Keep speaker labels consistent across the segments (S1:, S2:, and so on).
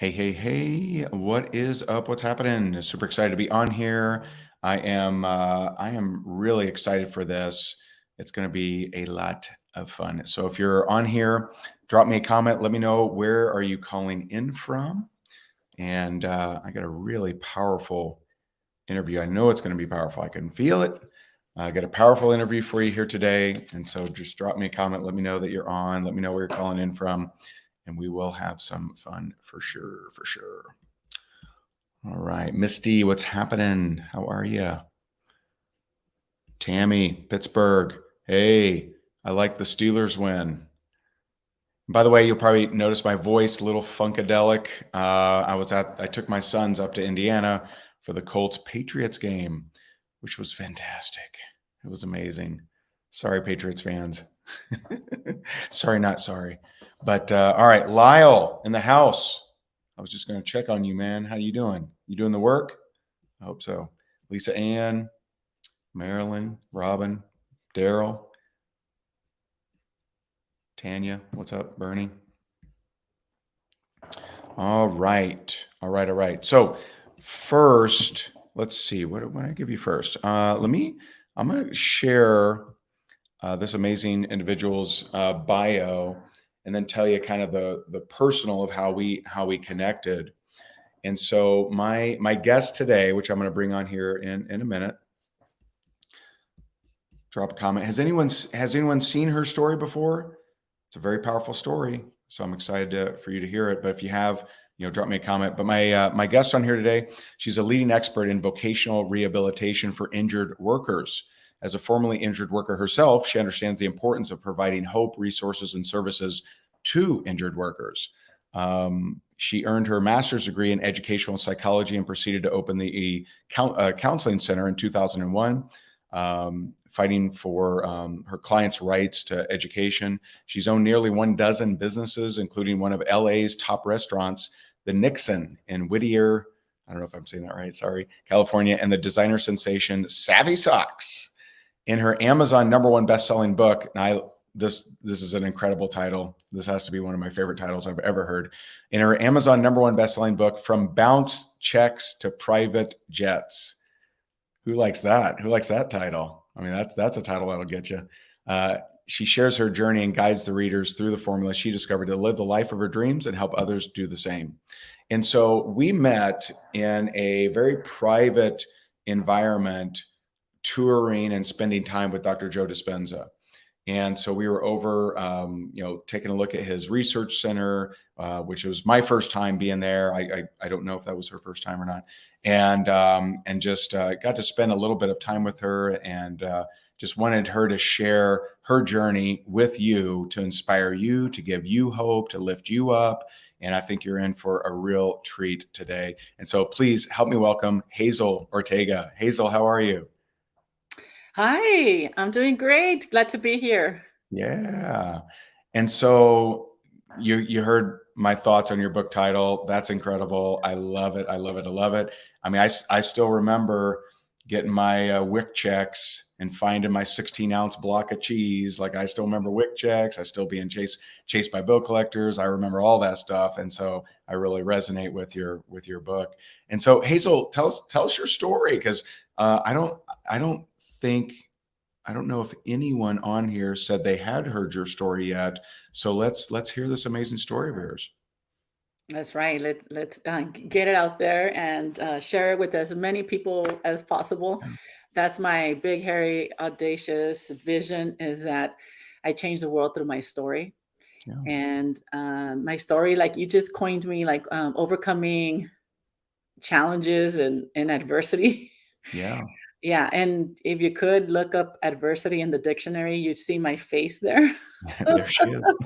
S1: Hey, hey, hey, what is up? What's happening? Super excited to be on here. I am really excited for this. It's going to be a lot of fun. So if you're on here, drop me a comment. Let me know where are you calling in from. And I got a really powerful interview. I know it's going to be powerful. I can feel it. I got a powerful interview for you here today. And so just drop me a comment. Let me know that you're on. Let me know where you're calling in from. And we will have some fun for sure, for sure. All right. Misty, what's happening? How are you? Tammy, Pittsburgh. Hey, I like the Steelers win. By the way, you'll probably notice my voice a little funkadelic. I took my sons up to Indiana for the Colts Patriots game, which was fantastic. It was amazing. Sorry, Patriots fans. Sorry, not sorry. But all right, Lyle in the house. I was just going to check on you, man. How you doing? You doing the work? I hope so. Lisa Ann, Marilyn, Robin, Daryl, Tanya. What's up, Bernie? All right. All right. All right. So first, let's see. What do I give you first? I'm going to share this amazing individual's bio and then tell you kind of the personal of how we connected. And so my guest today, which I'm going to bring on here in a minute, drop a comment. Has anyone seen her story before? It's a very powerful story, so I'm excited for you to hear it. But if you have, drop me a comment. But my guest on here today, she's a leading expert in vocational rehabilitation for injured workers. As a formerly injured worker herself, she understands the importance of providing hope, resources, and services to injured workers. She earned her master's degree in educational psychology and proceeded to open the counseling center in 2001. Fighting for her clients' rights to education. She's owned nearly 12 businesses, including one of LA's top restaurants, the Nixon in Whittier, I don't know if I'm saying that right, sorry, California, and the designer sensation Savvy Socks. In her Amazon #1 best-selling book, this is an incredible title. This has to be one of my favorite titles I've ever heard. In her Amazon #1 best-selling book, From Bounce Checks to Private Jets. Who likes that? Who likes that title? I mean, that's a title that'll get you. She shares her journey and guides the readers through the formula she discovered to live the life of her dreams and help others do the same. And so we met in a very private environment, touring and spending time with Dr. Joe Dispenza. And so we were over, taking a look at his research center, which was my first time being there. I don't know if that was her first time or not, and just got to spend a little bit of time with her, and just wanted her to share her journey with you, to inspire you, to give you hope, to lift you up. And I think you're in for a real treat today. And so please help me welcome Hazel Ortega. Hazel, how are you?
S2: Hi, I'm doing great. Glad to be here.
S1: Yeah. And so you heard my thoughts on your book title. That's incredible. I love it. I love it. I love it. I mean, I still remember getting my WIC checks and finding my 16-ounce block of cheese. Like, I still remember WIC checks. I still being chased by bill collectors. I remember all that stuff. And so I really resonate with your book. And so Hazel, tell us your story, because I don't think I don't know if anyone on here said they had heard your story yet. So let's hear this amazing story of yours.
S2: That's right. Let's get it out there and share it with as many people as possible.
S1: Yeah.
S2: That's my big, hairy, audacious vision, is that I change the world through my story.
S1: Yeah.
S2: And my story, like you just coined me, like overcoming challenges and adversity.
S1: Yeah.
S2: Yeah, and if you could look up adversity in the dictionary, you'd see my face there.
S1: There she is.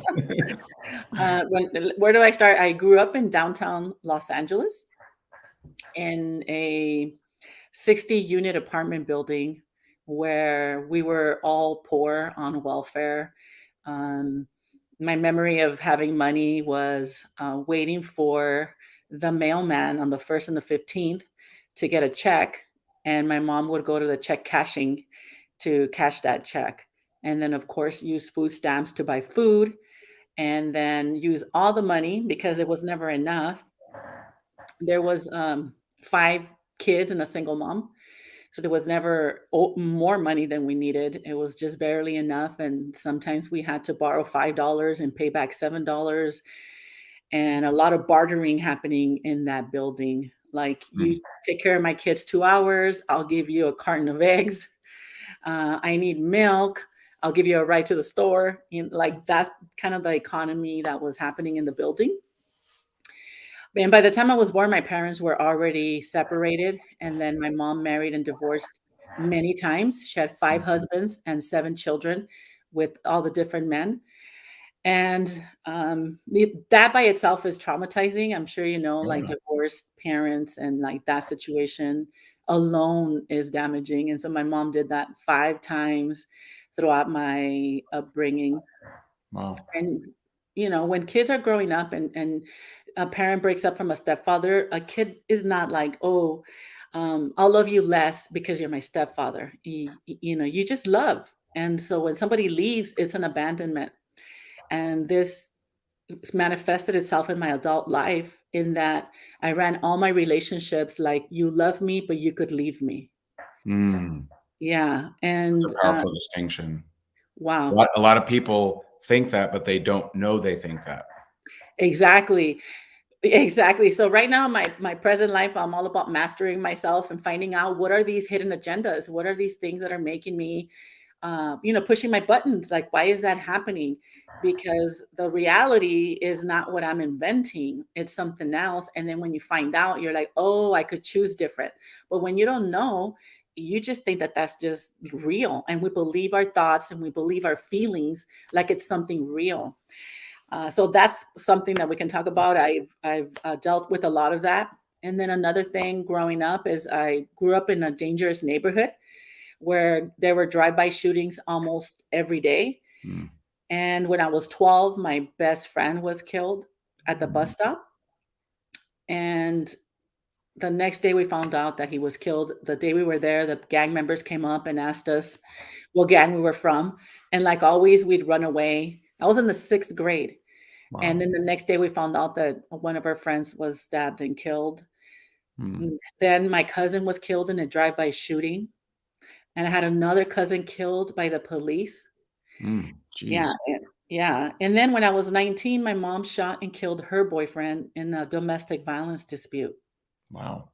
S2: Where do I start? I grew up in downtown Los Angeles in a 60-unit apartment building where we were all poor on welfare. Um, my memory of having money was waiting for the mailman on the 1st and the 15th to get a check, and my mom would go to the check cashing to cash that check. And then, of course, use food stamps to buy food, and then use all the money because it was never enough There was 5 kids and a single mom. So there was never more money than we needed. It was just barely enough. And sometimes we had to borrow $5 and pay back $7. And a lot of bartering happening in that building. Like,
S1: Mm.
S2: you take care of my kids 2 hours, I'll give you a carton of eggs. I need milk, I'll give you a ride to the store. Like, that's kind of the economy that was happening in the building. And by the time I was born, my parents were already separated, and then my mom married and divorced many times. She had 5 husbands and 7 children with all the different men. And, that by itself is traumatizing. I'm sure you know,
S1: Oh,
S2: like,
S1: yeah.
S2: divorced parents and, like, that situation alone is damaging, and so my mom did that 5 times throughout my upbringing.
S1: Wow.
S2: And, when kids are growing up and a parent breaks up from a stepfather, a kid is not like, "Oh, I'll love you less because you're my stepfather." You just love. And so when somebody leaves, it's an abandonment. And this manifested itself in my adult life in that I ran all my relationships like, "You love me, but you could leave me."
S1: Mm.
S2: Yeah,
S1: That's
S2: and,
S1: a powerful distinction. A
S2: wow.
S1: lot, a lot of people think that, but they don't know they think that.
S2: Exactly. Exactly. So right now, my present life, I'm all about mastering myself and finding out what are these hidden agendas? What are these things that are making me, pushing my buttons? Like, why is that happening? Because the reality is not what I'm inventing, it's something else. And then when you find out, you're like, oh, I could choose different. But when you don't know, you just think that that's just real. And we believe our thoughts and we believe our feelings like it's something real. So that's something that we can talk about. I've dealt with a lot of that. And then another thing growing up is I grew up in a dangerous neighborhood where there were drive-by shootings almost every day.
S1: Mm.
S2: And when I was 12, my best friend was killed at the bus
S1: Mm.
S2: stop. And the next day we found out that he was killed. The day we were there, the gang members came up and asked us what gang we were from. And like always, we'd run away. I was in the 6th grade. And
S1: Wow.
S2: then the next day we found out that one of our friends was stabbed and killed.
S1: Mm.
S2: Then my cousin was killed in a drive-by shooting, and I had another cousin killed by the police.
S1: Mm.
S2: Yeah,
S1: Jeez.
S2: yeah, and then when I was 19, my mom shot and killed her boyfriend in a domestic violence dispute.
S1: Wow.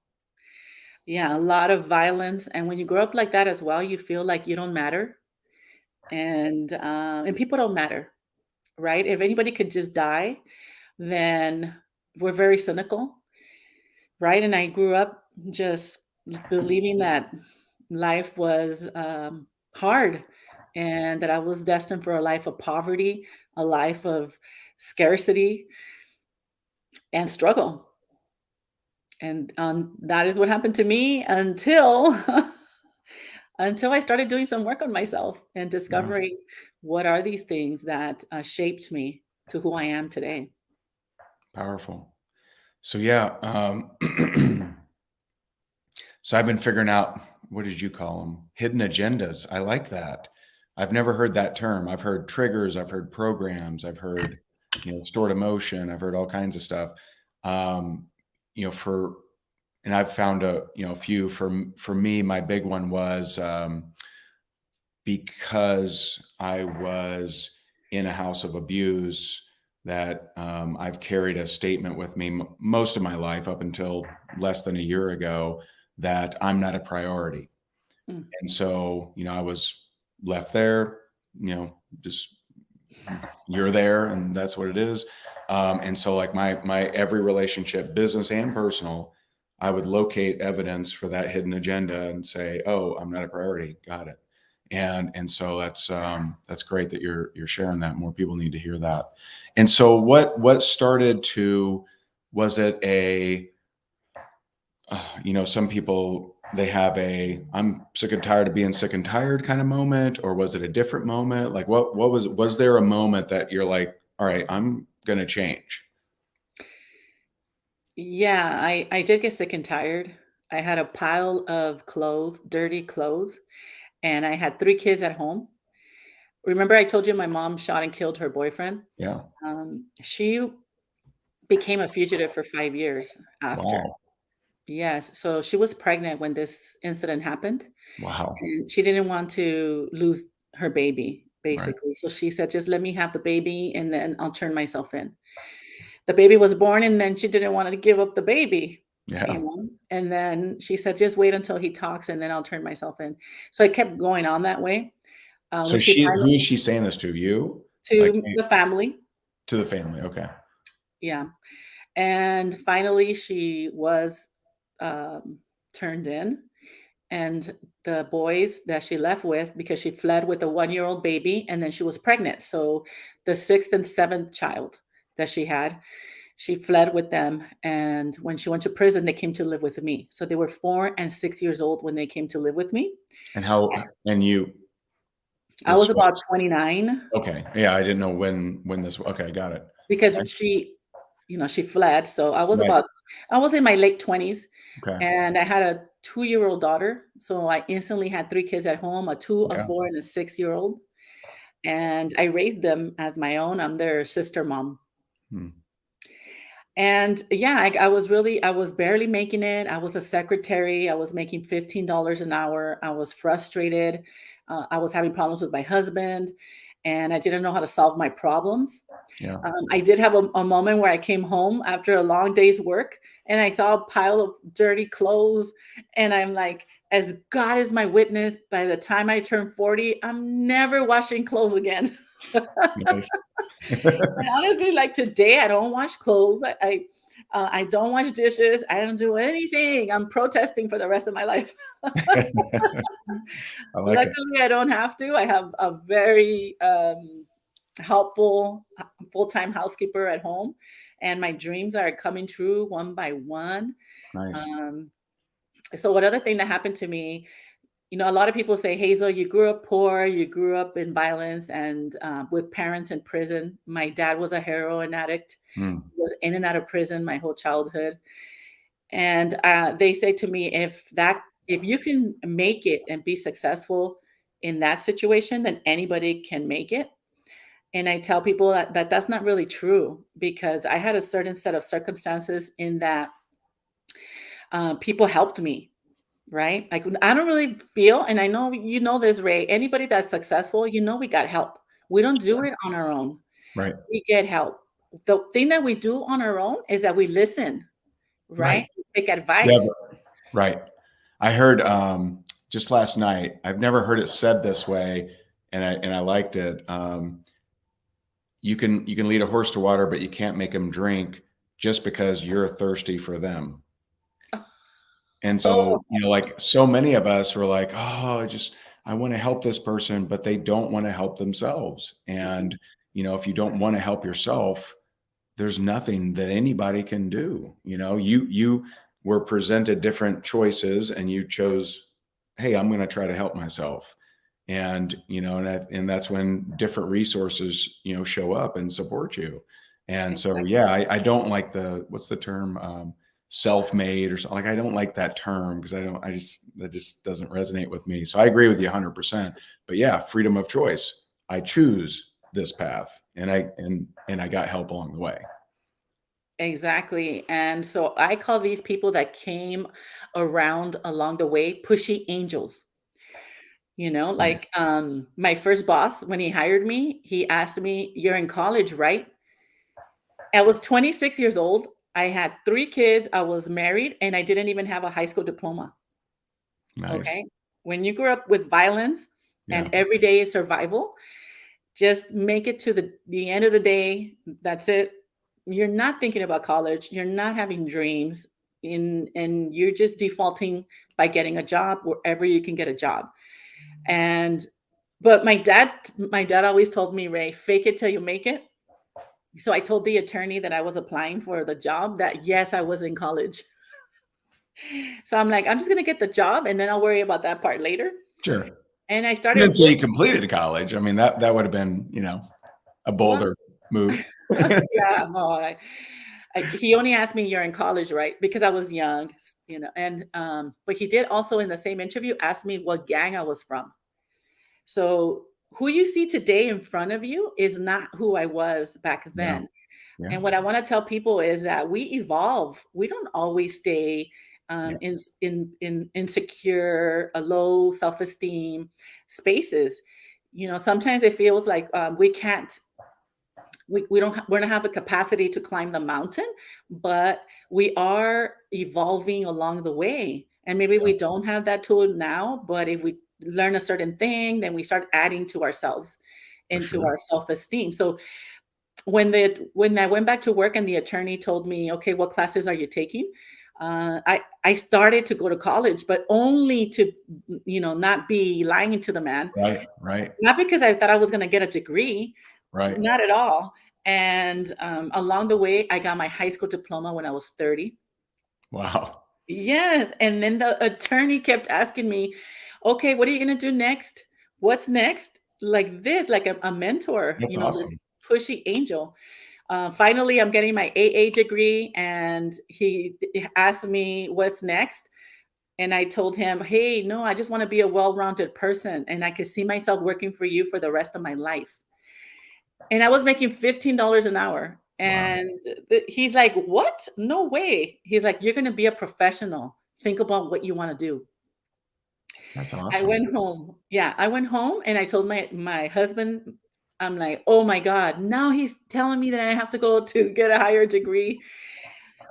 S2: Yeah, a lot of violence, and when you grow up like that as well, you feel like you don't matter, and people don't matter, right? If anybody could just die, then we're very cynical. Right, and I grew up just believing that life was, hard and that I was destined for a life of poverty, a life of scarcity and struggle, and, that is what happened to me until until I started doing some work on myself and
S1: Yeah.
S2: discovering what are these things that, shaped me to who I am today.
S1: Powerful. So yeah, so I've been figuring out, what did you call them? Hidden agendas. I like that. I've never heard that term. I've heard triggers. I've heard programs. I've heard, stored emotion. I've heard all kinds of stuff. Um, you know, for and I've found a few. For me, my big one was because I was in a house of abuse, that I've carried a statement with me most of my life up until less than a year ago, that I'm not a priority.
S2: Mm.
S1: And so, I was left there, just, you're there and that's what it is. And so like my every relationship, business and personal, I would locate evidence for that hidden agenda and say, oh, I'm not a priority. Got it. And so that's great that you're sharing that. More people need to hear that. And so what started to, was it a, some people, they have a I'm sick and tired of being sick and tired kind of moment, or was it a different moment? Like what was there a moment that you're like, all right, I'm going to change?
S2: Yeah, I did get sick and tired. I had a pile of clothes, dirty clothes, and I had 3 kids at home. Remember I told you my mom shot and killed her boyfriend?
S1: Yeah.
S2: She became a fugitive for 5 years after.
S1: Wow.
S2: Yes. So she was pregnant when this incident happened,
S1: Wow.
S2: and she didn't want to lose her baby,
S1: Right.
S2: basically. So she said, "Just let me have the baby, and then I'll turn myself in." The baby was born, and then she didn't want to give up the baby,
S1: Yeah.
S2: and then she said, "Just wait until he talks, and then I'll turn myself in." So it kept going on that way.
S1: So
S2: When she
S1: who
S2: finally
S1: is she saying this to? You? Like
S2: to the family,
S1: to the family. Okay.
S2: yeah. And finally, she was, um, turned in, and the boys that she left with, because she fled with a one-year-old baby, and then she was pregnant, so the 6th and 7th child that she had, she fled with them, and when she went to prison, they came to live with me. So they were 4 and 6 years old when they came to live with me.
S1: And and you
S2: I
S1: this
S2: was about
S1: was
S2: 29
S1: okay. Yeah, I didn't know when this okay, got it.
S2: because
S1: Okay.
S2: she fled, so
S1: Right.
S2: I was in my late 20s,
S1: Okay.
S2: and I had a 2-year-old daughter, so I instantly had 3 kids at home, a 2, a
S1: Yeah.
S2: 4, and a 6-year-old, and I raised them as my own. I'm their sister mom.
S1: Hmm.
S2: And yeah, I was barely making it. I was a secretary. I was making $15 an hour. I was frustrated. I was having problems with my husband, and I didn't know how to solve my problems.
S1: Yeah.
S2: I did have a moment where I came home after a long day's work, and I saw a pile of dirty clothes, and I'm like, as God is my witness, by the time I turn 40, I'm never washing clothes again.
S1: Nice.
S2: And honestly, like today, I don't wash clothes. I don't wash dishes. I don't do anything. I'm protesting for the rest of my life.
S1: I like it.
S2: Luckily, I don't have to. I have a very helpful full-time housekeeper at home, and my dreams are coming true one by one.
S1: Nice.
S2: Um, so, what other thing that happened to me, a lot of people say, Hazel, you grew up poor, you grew up in violence and with parents in prison. My dad was a heroin addict,
S1: Hmm.
S2: was in and out of prison my whole childhood. And they say to me, if you can make it and be successful in that situation, then anybody can make it. And I tell people that that's not really true because I had a certain set of circumstances in that people helped me. Right? Like, I don't really feel, and I know you know this, Ray, anybody that's successful, we got help. We don't do it on our own.
S1: Right.
S2: We get help. The thing that we do on our own is that we listen,
S1: Right.
S2: right? We take
S1: Yeah.
S2: advice.
S1: Right. I heard just last night. I've never heard it said this way, and I liked it. You can lead a horse to water, but you can't make him drink just because you're thirsty for them. And
S2: Oh,
S1: so, like so many of us were like, oh, I want to help this person, but they don't want to help themselves.
S2: mhm,
S1: And, if you don't want to help yourself, there's nothing that anybody can do. You were presented different choices and you chose, hey, I'm going to try to help myself. And, and that's when different resources, show up and support you. And so,
S2: exactly.
S1: yeah, I don't like what's the term? Self-made or something. Like, I don't like that term because that just doesn't resonate with me. So I agree with you 100%. But yeah, freedom of choice. I choose this path and I got help along the way.
S2: Exactly. And so I call these people that came around along the way pushy angels. Like
S1: Nice.
S2: my first boss, when he hired me, he asked me, "You're in college, right?" I was 26 years old. I had 3 kids. I was married, and I didn't even have a high school diploma.
S1: Nice.
S2: Okay. When you grew up with violence and
S1: Yeah.
S2: every day is survival, just make it to the end of the day. That's it. You're not thinking about college. You're not having dreams and you're just defaulting by getting a job wherever you can get a job. And but my dad always told me, Ray, fake it till you make it. So I told the attorney that I was applying for the job that yes, I was in college. So I'm like, I'm just gonna get the job and then I'll worry about that part later.
S1: Sure.
S2: And I
S1: You
S2: started
S1: didn't say you
S2: working.
S1: completed college. I mean, that would have been, a
S2: Well,
S1: bolder move.
S2: yeah, no, he only asked me, "You're in college, right?" Because I was young, and but he did also in the same interview ask me what gang I was from. So who you see today in front of you is not who I was back
S1: Yeah.
S2: then.
S1: Yeah.
S2: And what I want to tell people is that we evolve. We don't always stay.
S1: Yeah.
S2: in insecure, low self-esteem spaces. Sometimes it feels like we don't have the capacity to climb the mountain, but we are evolving along the way. And maybe
S1: Yeah.
S2: we don't have that tool now, but if we learn a certain thing, then we start adding to ourselves,
S1: For
S2: into
S1: sure.
S2: our self-esteem. So when I went back to work and the attorney told me, okay, what classes are you taking? I started to go to college, but only to, not be lying to the man,
S1: Right. Right.
S2: not because I thought I was going to get a degree,
S1: Right.
S2: not at all. And along the way, I got my high school diploma when I was 30.
S1: Wow.
S2: Yes. And then the attorney kept asking me, okay, what are you going to do next? What's next? Like this, like a mentor,
S1: That's
S2: this
S1: awesome.
S2: pushy angel. Finally, I'm getting my AA degree, and he asked me what's next. And I told him, hey, no, I just want to be a well rounded person, and I could see myself working for you for the rest of my life. And I was making $15 an hour.
S1: Wow.
S2: And he's like, what? No way. He's like, you're going to be a professional. Think about what you want to do.
S1: That's
S2: I
S1: awesome.
S2: went home. Yeah, I went home and I told my husband, I'm like, oh my God, now he's telling me that I have to go to get a higher degree.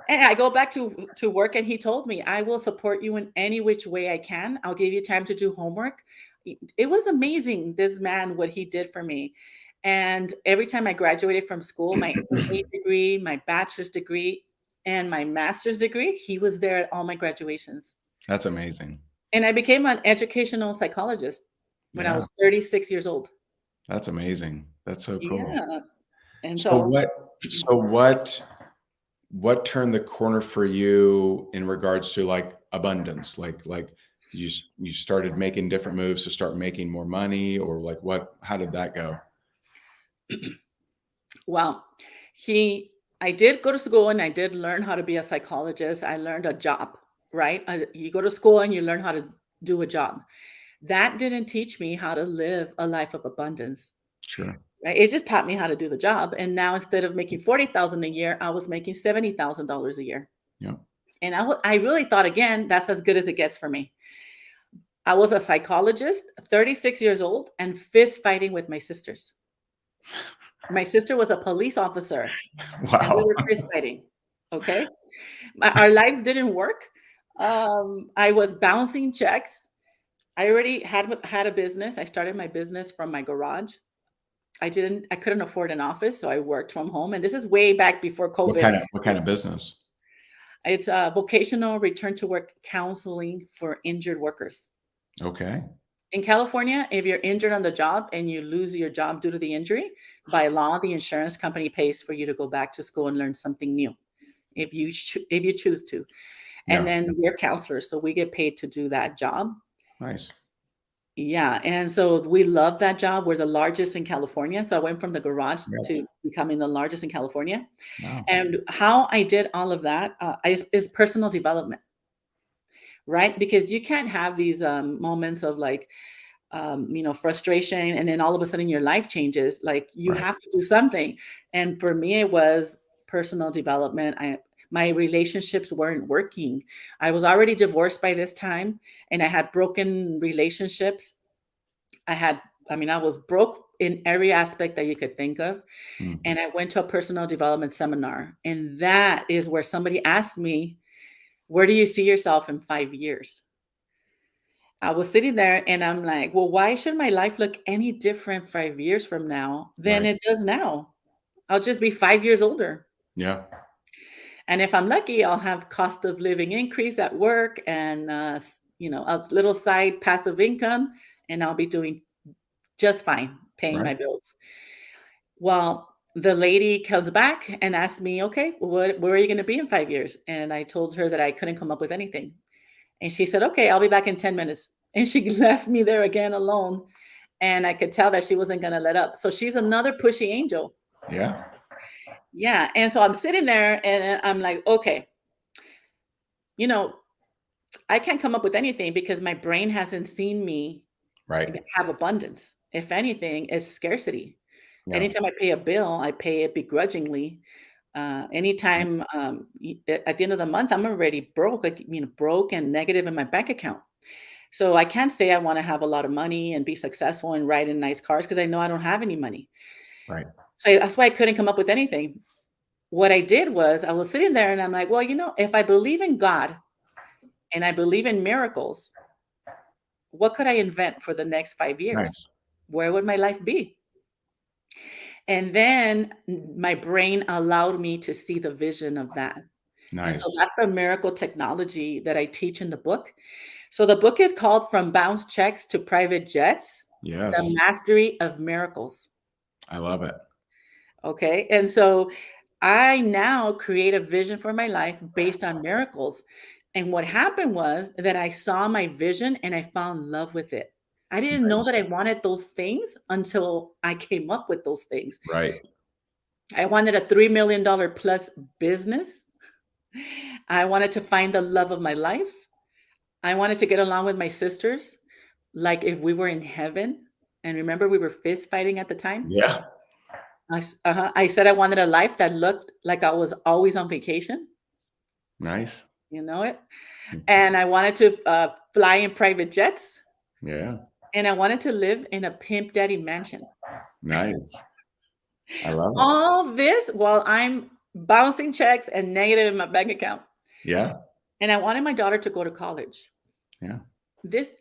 S2: And I go back to work, and he told me, I will support you in any which way I can. I'll give you time to do homework. It was amazing, this man, what he did for me. And every time I graduated from school, my AA degree, my bachelor's degree, and my master's degree, he was there at all my graduations.
S1: That's amazing.
S2: And I became an educational psychologist when I
S1: Yeah.
S2: was 36 years old.
S1: That's amazing. That's so cool.
S2: Yeah. And
S1: So
S2: so
S1: what so what what turned the corner for you in regards to like abundance? Like you started making different moves to start making more money, or like what, how did that go?
S2: well, he I did go to school and I did learn how to be a psychologist. I learned a job, right? You go to school and you learn how to do a job. That didn't teach me how to live a life of abundance,
S1: Sure.
S2: right? It just taught me how to do the job. And now instead of making 40,000 a year, I was making $70,000 a year.
S1: Yeah.
S2: And I really thought, again, that's as good as it gets for me. I was a psychologist, 36 years old, and fist fighting with my sisters. My sister was a police officer, and we
S1: Wow.
S2: were fist fighting. Okay. Our lives didn't work. I was bouncing checks. I already had a business. I started my business from my garage. I couldn't afford an office, so I worked from home. And this is way back before COVID.
S1: What kind of business?
S2: It's a vocational return to work counseling for injured workers.
S1: Okay.
S2: In California, if you're injured on the job and you lose your job due to the injury, by law, the insurance company pays for you to go back to school and learn something new if you choose to. And
S1: Yeah.
S2: then we're counselors, so we get paid to do that job.
S1: Nice.
S2: Yeah, and so we love that job. We're the largest in California. So I went from the garage
S1: Yeah.
S2: to becoming the largest in California.
S1: Wow.
S2: And how I did all of that is personal development, right? Because you can't have these moments of like, frustration, and then all of a sudden your life changes. Like you
S1: Right.
S2: have to do something. And for me, it was personal development. My relationships weren't working. I was already divorced by this time, and I had broken relationships. I had, I was broke in every aspect that you could think of.
S1: Mm.
S2: And I went to a personal development seminar. And that is where somebody asked me, where do you see yourself in 5 years? I was sitting there and I'm like, well, why should my life look any different 5 years from now than
S1: Right.
S2: it does now? I'll just be 5 years older.
S1: Yeah.
S2: And if I'm lucky, I'll have cost of living increase at work and, a little side passive income, and I'll be doing just fine paying
S1: Right.
S2: my bills. Well, the lady comes back and asks me, okay, where are you going to be in 5 years? And I told her that I couldn't come up with anything. And she said, okay, I'll be back in 10 minutes. And she left me there again alone. And I could tell that she wasn't going to let up. So she's another pushy angel.
S1: Yeah.
S2: Yeah. And so I'm sitting there and I'm like, okay, you know, I can't come up with anything because my brain hasn't seen me
S1: Right.
S2: have abundance. If anything, it's scarcity.
S1: Yeah.
S2: Anytime I pay a bill, I pay it begrudgingly. Anytime at the end of the month, I'm already broke, like, broke and negative in my bank account. So I can't say I want to have a lot of money and be successful and ride in nice cars because I know I don't have any money.
S1: Right.
S2: So that's why I couldn't come up with anything. What I did was I was sitting there and I'm like, well, if I believe in God and I believe in miracles, what could I invent for the next 5 years?
S1: Nice.
S2: Where would my life be? And then my brain allowed me to see the vision of that. And so
S1: Nice.
S2: that's the miracle technology that I teach in the book. So the book is called From Bounce Checks to Private Jets, The
S1: Yes.
S2: Mastery of Miracles.
S1: I love it.
S2: Okay. And so I now create a vision for my life based on miracles. And what happened was that I saw my vision and I fell in love with it. I didn't know
S1: Nice.
S2: that I wanted those things until I came up with those things.
S1: Right.
S2: I wanted a $3 million plus business. I wanted to find the love of my life. I wanted to get along with my sisters, like if we were in heaven. And remember, we were fist fighting at the time.
S1: Yeah.
S2: I said I wanted a life that looked like I was always on vacation.
S1: Nice.
S2: You know it. And I wanted to fly in private jets.
S1: Yeah.
S2: And I wanted to live in a pimp daddy mansion.
S1: Nice. I love it.
S2: All this while I'm bouncing checks and negative in my bank account.
S1: Yeah.
S2: And I wanted my daughter to go to college.
S1: Yeah.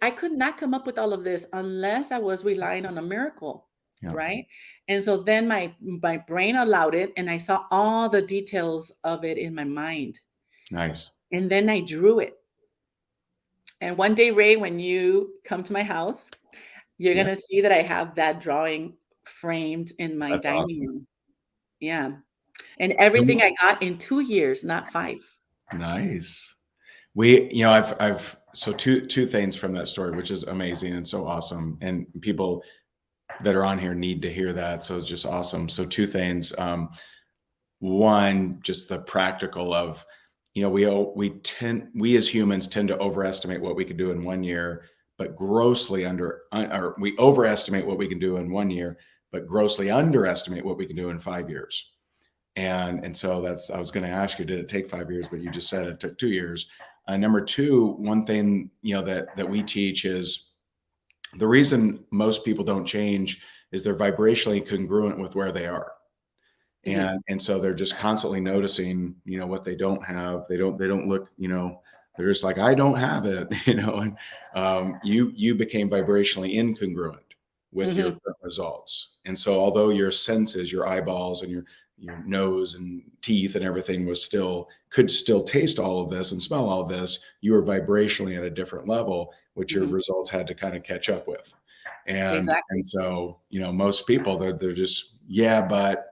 S2: I could not come up with all of this unless I was relying on a miracle,
S1: Yeah.
S2: right? And so then my brain allowed it, and I saw all the details of it in my mind.
S1: Nice.
S2: And then I drew it. And one day, Ray, when you come to my house, you're
S1: Yeah.
S2: gonna see that I have that drawing framed in my
S1: That's
S2: dining
S1: awesome.
S2: room. Yeah. And everything I got in 2 years, not 5.
S1: Nice. I've so two things from that story, which is amazing and so awesome. And people that are on here need to hear that. So it's just awesome. So two things. One, just the practical of, we as humans tend to overestimate what we could do in 1 year, but or we overestimate what we can do in 1 year, but grossly underestimate what we can do in 5 years. And so I was going to ask you, did it take 5 years? But you just said it took 2 years. Number two, one thing, that we teach is the reason most people don't change is they're vibrationally congruent with where they are.
S2: Mhm.
S1: And so they're just constantly noticing, what they don't have. They don't look, they're just like, I don't have it, and you became vibrationally incongruent with your
S2: Mhm.
S1: results. And so although your senses, your eyeballs and your nose and teeth and everything could still taste all of this and smell all of this, you were vibrationally at a different level, which your
S2: Mhm.
S1: results had to kind of catch up with. And
S2: Exactly.
S1: so, most people, they're just, yeah, but,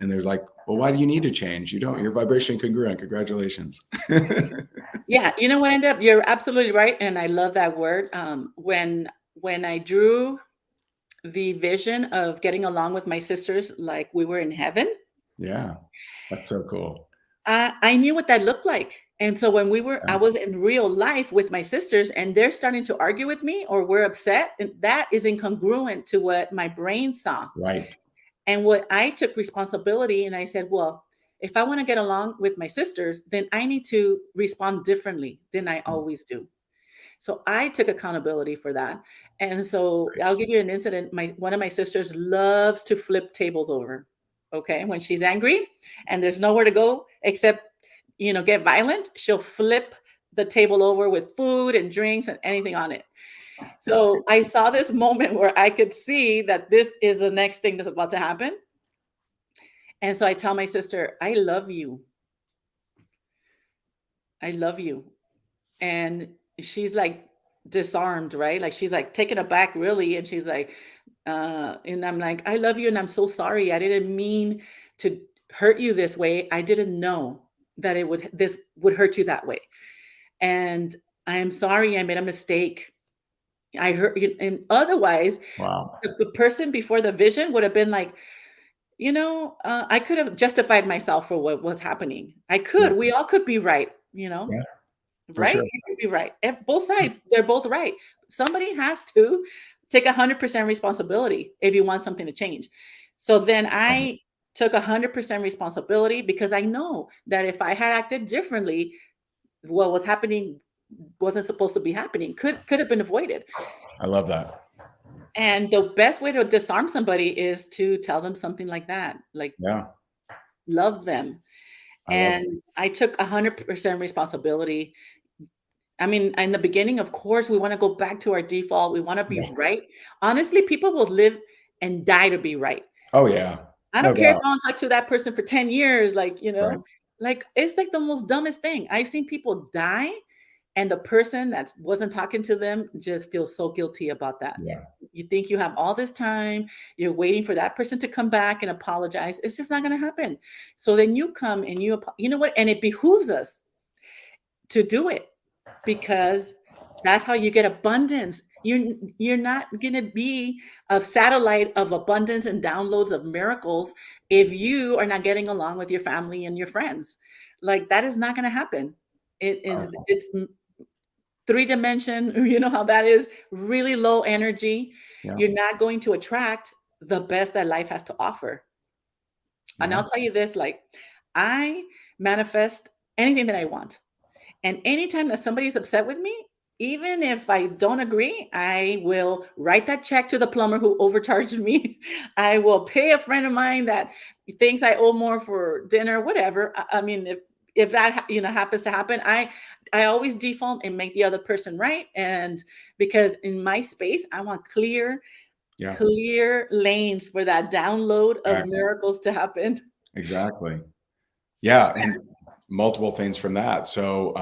S1: and they're like, well, why do you need to change? You don't, you're vibration congruent. Congratulations.
S2: Yeah, you know what ended up you're absolutely right, and I love that word. When I drew the vision of getting along with my sisters like we were in heaven,
S1: Yeah. That's so cool.
S2: I knew what that looked like. And so when I
S1: Yeah.
S2: was in real life with my sisters and they're starting to argue with me or we're upset, and that is incongruent to what my brain saw.
S1: Right.
S2: And what I took responsibility and I said, well, if I want to get along with my sisters, then I need to respond differently than I always do. So I took accountability for that. And so I'll
S1: Nice.
S2: give you an incident. One of my sisters loves to flip tables over. Okay. When she's angry and there's nowhere to go except, get violent, she'll flip the table over with food and drinks and anything on it. So I saw this moment where I could see that this is the next thing that's about to happen. And so I tell my sister, I love you. I love you. And she's like disarmed, right? Like she's like taken aback, really. And she's like, and I'm like, I love you. And I'm so sorry. I didn't mean to hurt you this way. I didn't know that this would hurt you that way. And I am sorry. I made a mistake. I hurt you. And otherwise,
S1: Wow.
S2: the person before the vision would have been like, I could have justified myself for what was happening. I
S1: Yeah.
S2: could. We all could be right,
S1: Yeah. For
S2: right?
S1: sure.
S2: You could be right. Both sides, they're both right. Somebody has to take 100% responsibility if you want something to change. So then
S1: Love it.
S2: took 100% responsibility, because I know that if I had acted differently, what was happening wasn't supposed to be happening, could have been avoided.
S1: I love that.
S2: And the best way to disarm somebody is to tell them something like that, like,
S1: Yeah.
S2: love them.
S1: I love
S2: And I took 100% responsibility. I mean, in the beginning, of course, we want to go back to our default. We want to be
S1: Yeah.
S2: right. Honestly, people will live and die to be right.
S1: Oh yeah.
S2: I
S1: No
S2: don't care if
S1: doubt.
S2: I don't talk to that person for 10 years, like,
S1: Right.
S2: like it's like the most dumbest thing. I've seen people die, and the person that wasn't talking to them just feels so guilty about that.
S1: Yeah.
S2: You think you have all this time, you're waiting for that person to come back and apologize. It's just not going to happen. So then you come and you know what? And it behooves us to do it, because that's how you get abundance. You're not going to be a satellite of abundance and downloads of miracles if you are not getting along with your family and your friends. Like, that is not going to happen.
S1: Powerful.
S2: It's three dimension. You know how that is, really low energy.
S1: Yeah.
S2: You're not going to attract the best that life has to offer. And
S1: Yeah.
S2: I'll tell you this, like, I manifest anything that I want. And anytime that somebody's upset with me, even if I don't agree, I will write that check to the plumber who overcharged me. I will pay a friend of mine that thinks I owe more for dinner, whatever. I mean, if that happens to happen, I always default and make the other person right. And because in my space, I want
S1: Yeah.
S2: clear lanes for that download of
S1: Exactly.
S2: miracles to happen.
S1: Exactly. Yeah. And multiple things from that. So,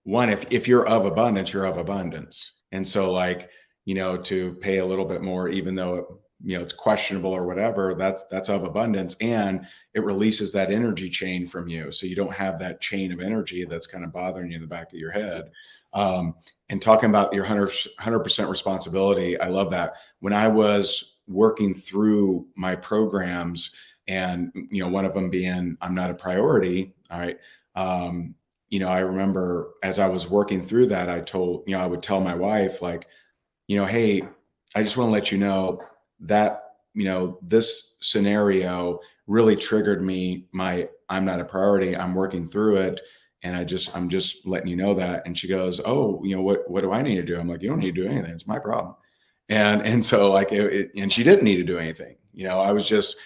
S1: one, if you're of abundance, you're of abundance. And so like, to pay a little bit more, even though, it's questionable or whatever, that's of abundance. And it releases that energy chain from you. So you don't have that chain of energy that's kind of bothering you in the back of your head. And talking about your 100% responsibility, I love that. When I was working through my programs, and one of them being I'm not a priority. All right. I remember as I was working through that, I would tell my wife, like, hey, I just want to let you know that, this scenario really triggered me. I'm not a priority. I'm working through it. And I'm just letting you know that. And she goes, oh, what do I need to do? I'm like, you don't need to do anything. It's my problem. And so like, and she didn't need to do anything. I was just,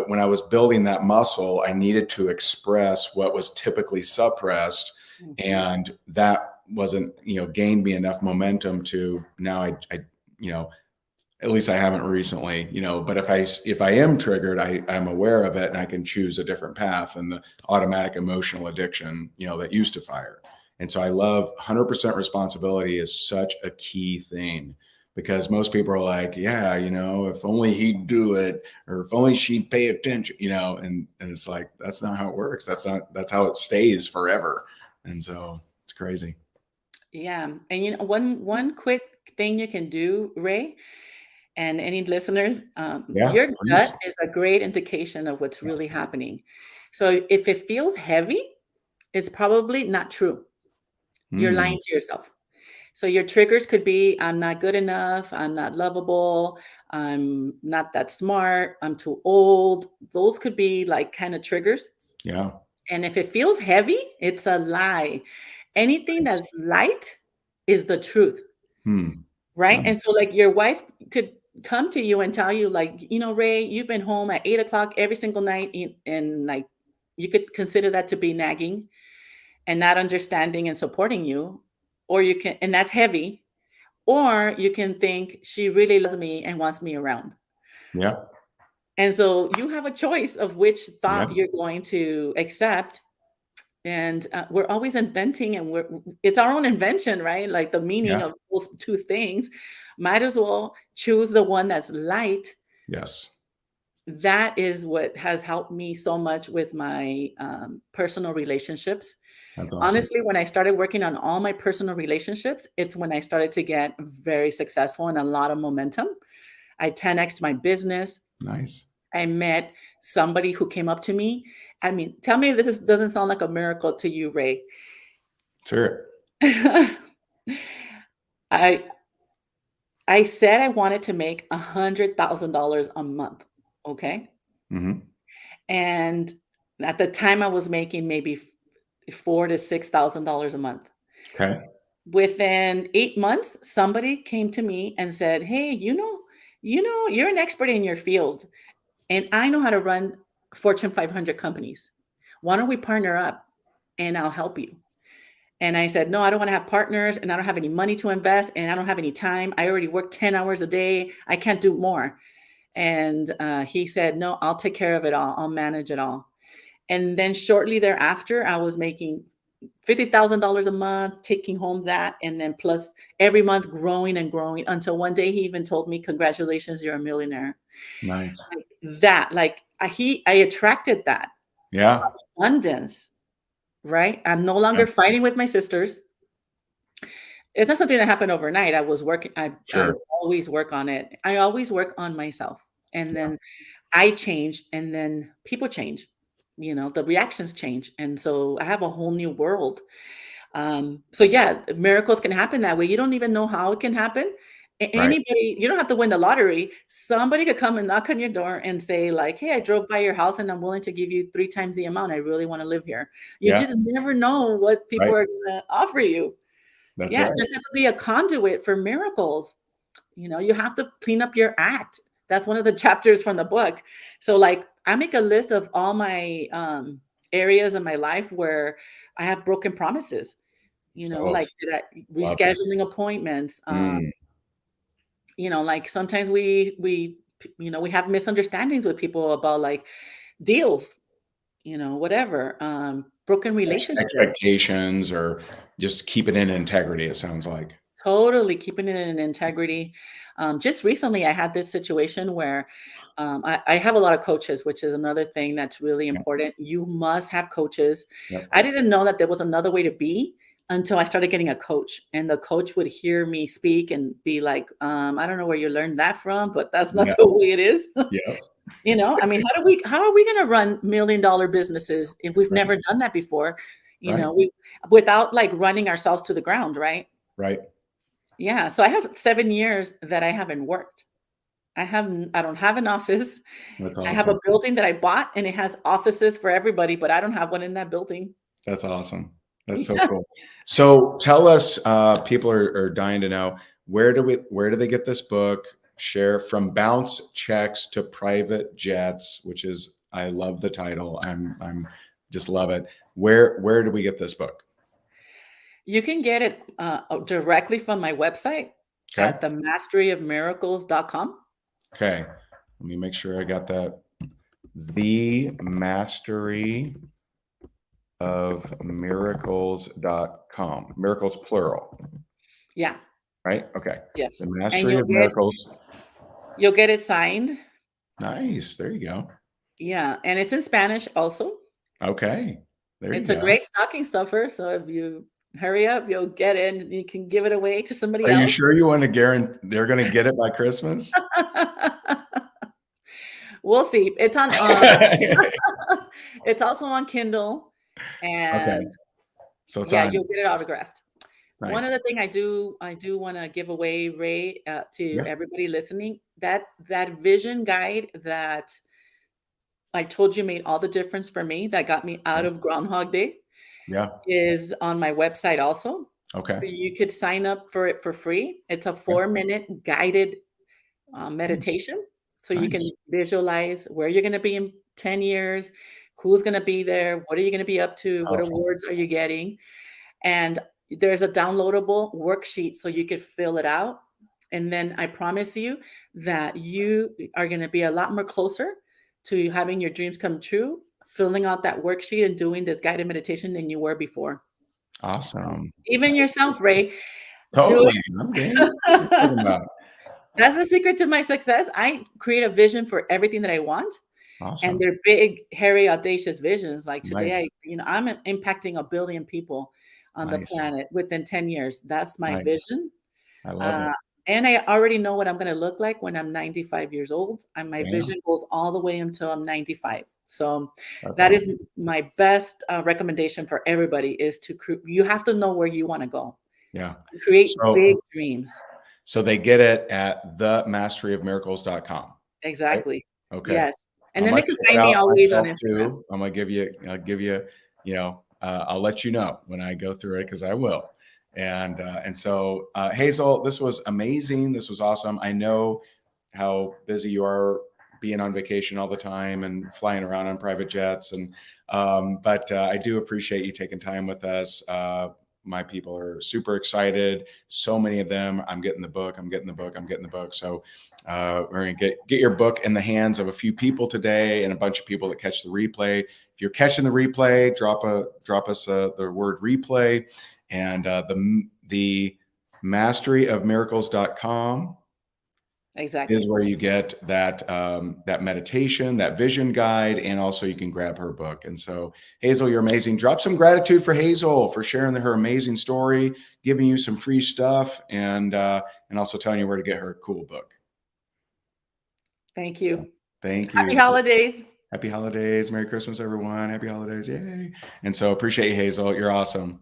S1: when I was building that muscle, I needed to express what was typically suppressed.
S2: Mhm.
S1: And that wasn't, gained me enough momentum to now at least I haven't recently, but if I am triggered, I'm aware of it and I can choose a different path and the automatic emotional addiction, that used to fire. And so I love 100% responsibility is such a key thing, because most people are like, yeah, if only he'd do it, or if only she'd pay attention, and it's like, that's not how it works. That's how it stays forever. And so it's crazy.
S2: Yeah. And one quick thing you can do, Ray, and any listeners,
S1: Yeah,
S2: your
S1: please.
S2: gut is a great indication of what's really happening. So if it feels heavy, it's probably not true. You're lying
S1: Mm,
S2: to yourself. So your triggers could be, I'm not good enough, I'm not lovable, I'm not that smart, I'm too old. Those could be like kind of triggers.
S1: yeah.
S2: And if it feels heavy, it's a lie. Anything
S1: Nice.
S2: that's light is the truth.
S1: Hmm.
S2: Right? And
S1: Nice.
S2: so, like, your wife could come to you and tell you, like, Ray, you've been home at 8 o'clock every single night, and like, you could consider that to be nagging and not understanding and supporting you, or you can, and that's heavy, or you can think she really loves me and wants me around.
S1: Yeah.
S2: And so you have a choice of which
S1: Yeah.
S2: thought you're going to accept. And we're always inventing, and it's our own invention, right? Like the meaning
S1: Yeah.
S2: of those two things. Might as well choose the one that's light.
S1: Yes.
S2: That is what has helped me so much with my personal relationships.
S1: That's awesome.
S2: Honestly, when I started working on all my personal relationships, it's when I started to get very successful and a lot of momentum. I 10x my business.
S1: Nice.
S2: I met somebody who came up to me. I mean, tell me if doesn't sound like a miracle to you, Ray.
S1: Sure.
S2: I I said I wanted to make $100,000 a month, okay?
S1: Hmm.
S2: And at the time I was making maybe four to $6,000 a month.
S1: Okay.
S2: Within 8 months, somebody came to me and said, "Hey, you're an expert in your field, and I know how to run Fortune 500 companies. Why don't we partner up and I'll help you?" And I said, "No, I don't want to have partners and I don't have any money to invest and I don't have any time. I already work 10 hours a day. I can't do more." And he said, "No, I'll take care of it all. I'll manage it all." And then shortly thereafter, I was making $50,000 a month, taking home that, and then plus every month growing and growing until one day he even told me, "Congratulations, you're a millionaire."
S1: Nice.
S2: That, like, I attracted that
S1: Yeah.
S2: abundance, right? I'm no
S1: Yeah.
S2: longer fighting with my sisters. It's not something that happened overnight. I was working, I
S1: Sure.
S2: always work on it. I always work on myself. And
S1: Yeah.
S2: then I change and then people change. The reactions change. And so I have a whole new world. So yeah, miracles can happen that way. You don't even know how it can happen.
S1: Right.
S2: Anybody, you don't have to win the lottery. Somebody could come and knock on your door and say, like, "Hey, I drove by your house and I'm willing to give you 3 times the amount. I really want to live here." You
S1: Yeah.
S2: just never know what people
S1: Right.
S2: are gonna offer you.
S1: That's
S2: Yeah,
S1: right.
S2: just have to be a conduit for miracles. You have to clean up your act. That's one of the chapters from the book. So, like, I make a list of all my areas in my life where I have broken promises.
S1: Oh,
S2: Like, did I
S1: love it.
S2: rescheduling appointments?
S1: Mm.
S2: Like sometimes we have misunderstandings with people about like deals. Whatever. Broken relationships.
S1: Expectations or just keep it in integrity, it sounds like.
S2: Totally keeping it in integrity. Just recently, I had this situation where I have a lot of coaches, which is another thing that's really
S1: Yeah.
S2: important. You must have coaches.
S1: Yep.
S2: I didn't know that there was another way to be until I started getting a coach, and the coach would hear me speak and be like, "I don't know where you learned that from, but that's not
S1: Yeah.
S2: the way it is."
S1: Yeah.
S2: I mean, how are we going to run $1 million businesses if we've
S1: Right.
S2: never done that before?
S1: Right.
S2: We without like running ourselves to the ground, right?
S1: Right.
S2: Yeah, so I have 7 years that I haven't worked. I don't have an office.
S1: That's
S2: I have a
S1: awesome.
S2: building that I bought, and it has offices for everybody, but I don't have one in that building.
S1: That's awesome. That's so
S2: Yeah.
S1: cool. So tell us, people are dying to know, where do they get this book? Share from bounce checks to private jets, which is, I love the title. I'm just love it. Where do we get this book?
S2: You can get it, directly from my website
S1: Okay.
S2: at themasteryofmiracles.com.
S1: Okay. Let me make sure I got that. The mastery of miracles.com. Miracles plural,
S2: Yeah,
S1: right? Okay.
S2: yes,
S1: The
S2: and
S1: mastery
S2: you'll
S1: of
S2: get
S1: miracles.
S2: you'll get it signed.
S1: Nice. There you go.
S2: Yeah, and it's in Spanish also.
S1: Okay. There you
S2: It's a
S1: go.
S2: great stocking stuffer, so if you hurry up, you'll get it, and you can give it away to somebody
S1: Are you
S2: else.
S1: sure you want to guarantee they're going to get it by Christmas?
S2: We'll see. It's on,
S1: Okay.
S2: it's also on Kindle, and
S1: So it's
S2: yeah,
S1: on.
S2: you'll get it autographed. One
S1: Nice.
S2: other thing I do wanna give away, Ray, to
S1: Yeah.
S2: everybody listening, that vision guide that I told you made all the difference for me, that got me out
S1: Yeah.
S2: of Groundhog Day,
S1: Yeah.
S2: is on my website also.
S1: Okay.
S2: So you could sign up for it for free. It's a
S1: Yeah.
S2: 4-minute guided
S1: Nice.
S2: meditation. So you can
S1: Nice.
S2: visualize where you're going to be in 10 years, who's going to be there, what are you going to be up to, what
S1: Powerful.
S2: awards are you getting. And there's a downloadable worksheet so you could fill it out. And then I promise you that you are going to be a lot more closer to having your dreams come true, filling out that worksheet and doing this guided meditation than you were before. So
S1: Awesome.
S2: even yourself, Ray, do
S1: Totally. I'm game. What are you talking
S2: it.
S1: about?
S2: That's the secret to my success. I create a vision for everything that I want, and
S1: Awesome.
S2: they're big, hairy, audacious visions. Like today,
S1: Nice.
S2: I'm impacting 1 billion people on the
S1: Nice.
S2: planet within 10 years. That's my
S1: Nice.
S2: vision.
S1: I love
S2: Uh,
S1: it.
S2: and I already know what I'm going to look like when I'm 95 years old. And my
S1: Yeah.
S2: vision goes all the way until I'm 95. So
S1: That's
S2: that is
S1: awesome.
S2: my best recommendation for everybody is you have to know where you want to go.
S1: Yeah.
S2: Create big
S1: So
S2: dreams.
S1: So they get it at themasteryofmiracles.com.
S2: Exactly.
S1: Right? Okay.
S2: Yes. And
S1: I
S2: then they
S1: might
S2: can
S1: check it
S2: find me
S1: out
S2: always on
S1: myself
S2: Instagram.
S1: too. I'll give you, I'll let you know when I go through it, because I will. And so Hazel, this was amazing. This was awesome. I know how busy you are being on vacation all the time and flying around on private jets. But I do appreciate you taking time with us. My people are super excited. So many of them. I'm getting the book. I'm getting the book. I'm getting the book. So we're going to get your book in the hands of a few people today, and a bunch of people that catch the replay. If you're catching the replay, drop us the word replay, and the masteryofmiracles.com is
S2: Exactly.
S1: where you get that that meditation, that vision guide, and also you can grab her book. And so, Hazel, you're amazing. Drop some gratitude for Hazel for sharing her amazing story, giving you some free stuff, and also telling you where to get her cool book.
S2: Thank you.
S1: Thank
S2: Happy
S1: you.
S2: holidays.
S1: Happy holidays. Merry Christmas, everyone. Happy holidays. Yay. And so appreciate you, Hazel. You're awesome.